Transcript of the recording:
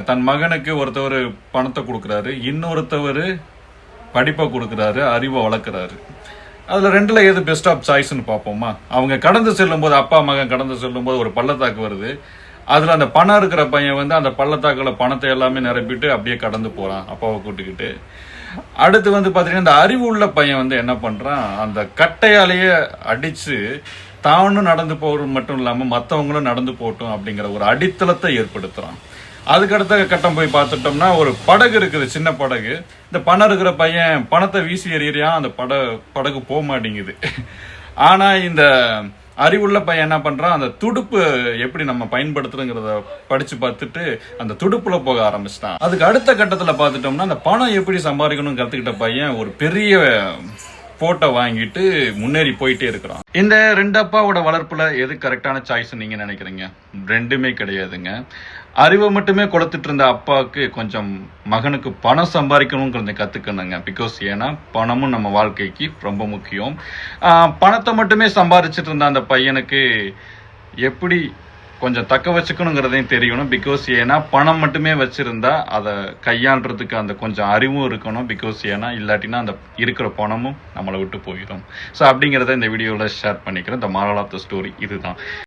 தன் மகனுக்கு ஒருத்தவர் பணத்தை கொடுக்குறாரு, இன்னொருத்தவர் படிப்பை கொடுக்குறாரு, அறிவை வளர்க்குறாரு. அதில் ரெண்டில் எது பெஸ்ட் ஆஃப் சாய்ஸ்ன்னு பார்ப்போமா? அவங்க கடந்து செல்லும்போது, அப்பா மகன் கடந்து செல்லும்போது ஒரு பள்ளத்தாக்கு வருது. அதில் அந்த பணம் இருக்கிற பையன் அந்த பள்ளத்தாக்கில் பணத்தை எல்லாமே நிரப்பிட்டு அப்படியே கடந்து போகிறான் அப்பாவை கூட்டுக்கிட்டு. அடுத்து பார்த்தீங்கன்னா இந்த அறிவு உள்ள பையன் என்ன பண்ணுறான், அந்த கட்டையாலேயே அடித்து தானும் நடந்து போகிறது மட்டும் இல்லாமல் மற்றவங்களும் நடந்து போகட்டும் அப்படிங்கிற ஒரு அடித்தளத்தை ஏற்படுத்துகிறான். அதுக்கடுத்த கட்டம் போய் பார்த்துட்டோம்னா ஒரு படகு இருக்குது, சின்ன படகு. இந்த பணம் இருக்கிற பையன் பணத்தை வீசி எறியான், அந்த படகு போக மாட்டேங்குது. ஆனா இந்த அறிவுள்ள பையன் என்ன பண்றான், அந்த துடுப்பு எப்படி நம்ம பயன்படுத்துறோங்கிறத படிச்சு பார்த்துட்டு அந்த துடுப்புல போக ஆரம்பிச்சிட்டான். அதுக்கு அடுத்த கட்டத்துல பார்த்துட்டோம்னா அந்த பணம் எப்படி சம்பாதிக்கணும்னு கத்துக்கிட்ட பையன் ஒரு பெரிய போட்டோ வாங்கிட்டு முன்னேறி போயிட்டே இருக்கிறான். இந்த ரெண்டு அப்பாவோட வளர்ப்புல எது கரெக்டான சாய்ஸ் நீங்க நினைக்கிறீங்க? ரெண்டுமே கிடையாதுங்க. அறிவை மட்டுமே கொடுத்துட்டு இருந்த அப்பாவுக்கு கொஞ்சம் மகனுக்கு பணம் சம்பாதிக்கணும்னு கொஞ்சம் கத்துக்கணுங்க. பிகாஸ் ஏன்னா பணமும் நம்ம வாழ்க்கைக்கு ரொம்ப முக்கியம். பணத்தை மட்டுமே சம்பாதிச்சுட்டு இருந்த அந்த பையனுக்கு எப்படி கொஞ்சம் தக்க வச்சுக்கணுங்கிறதையும் தெரியணும். பிகாஸ் ஏன்னா பணம் மட்டுமே வச்சிருந்தா அதை கையாளுறதுக்கு அந்த கொஞ்சம் அறிவும் இருக்கணும். பிகாஸ் ஏன்னா இல்லாட்டினா அந்த இருக்கிற பணமும் நம்மளை விட்டு போயிடும். ஸோ அப்படிங்கிறத இந்த வீடியோவில் ஷேர் பண்ணிக்கிறேன். இந்த மாரல் ஆஃப் த ஸ்டோரி இதுதான்.